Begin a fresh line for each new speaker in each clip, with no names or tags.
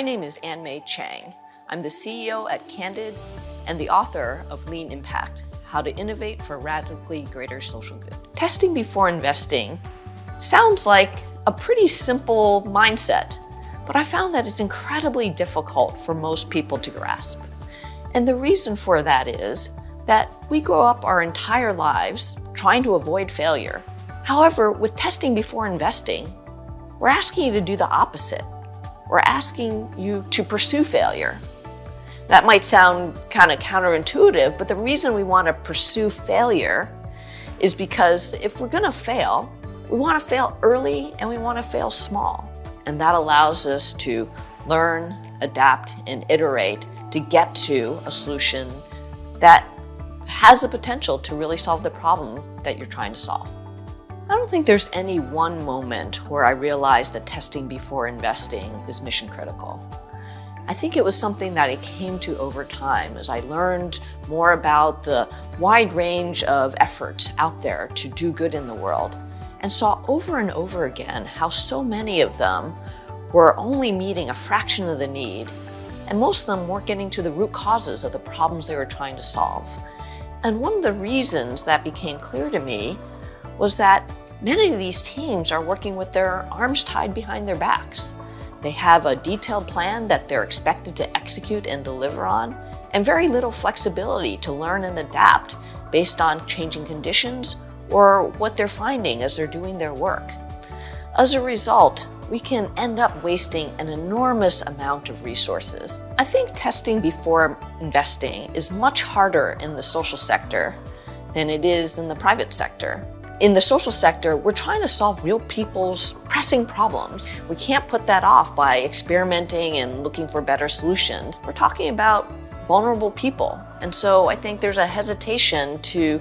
My name is Ann Mei Chang. I'm the CEO at Candid and the author of Lean Impact, How to Innovate for Radically Greater Social Good. Testing before investing sounds like a pretty simple mindset, but I found that it's incredibly difficult for most people to grasp. And the reason for that is that we grow up our entire lives trying to avoid failure. However, with testing before investing, we're asking you to do the opposite. We're asking you to pursue failure. That might sound kind of counterintuitive, but the reason we want to pursue failure is because if we're going to fail, we want to fail early and we want to fail small. And that allows us to learn, adapt, and iterate to get to a solution that has the potential to really solve the problem that you're trying to solve. I don't think there's any one moment where I realized that testing before investing is mission critical. I think it was something that I came to over time as I learned more about the wide range of efforts out there to do good in the world and saw over and over again how so many of them were only meeting a fraction of the need, and most of them weren't getting to the root causes of the problems they were trying to solve. And one of the reasons that became clear to me was that many of these teams are working with their arms tied behind their backs. They have a detailed plan that they're expected to execute and deliver on, and very little flexibility to learn and adapt based on changing conditions or what they're finding as they're doing their work. As a result, we can end up wasting an enormous amount of resources. I think testing before investing is much harder in the social sector than it is in the private sector. In the social sector, we're trying to solve real people's pressing problems. We can't put that off by experimenting and looking for better solutions. We're talking about vulnerable people. And so I think there's a hesitation to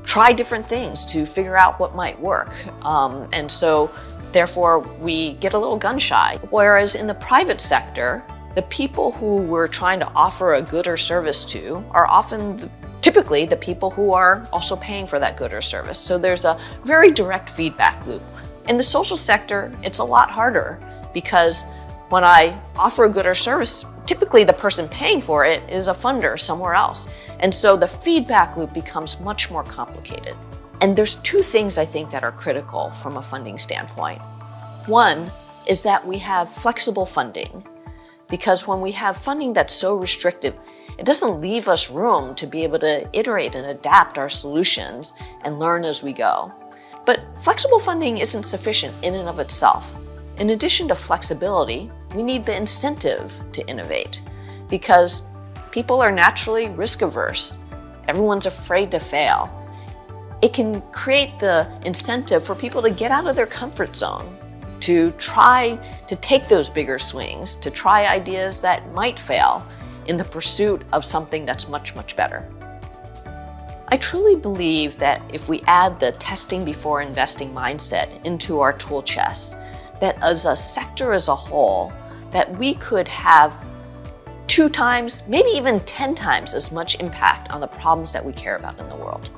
try different things to figure out what might work. And so therefore we get a little gun shy. Whereas in the private sector, the people who we're trying to offer a good or service to are often typically the people who are also paying for that good or service. So there's a very direct feedback loop. In the social sector, it's a lot harder because when I offer a good or service, typically the person paying for it is a funder somewhere else. And so the feedback loop becomes much more complicated. And there's two things I think that are critical from a funding standpoint. One is that we have flexible funding, because when we have funding that's so restrictive, it doesn't leave us room to be able to iterate and adapt our solutions and learn as we go. But flexible funding isn't sufficient in and of itself. In addition to flexibility, we need the incentive to innovate, because people are naturally risk averse. Everyone's afraid to fail. It can create the incentive for people to get out of their comfort zone, to try to take those bigger swings, to try ideas that might fail in the pursuit of something that's much, much better. I truly believe that if we add the testing before investing mindset into our tool chest, that as a sector as a whole, that we could have 2 times, maybe even 10 times as much impact on the problems that we care about in the world.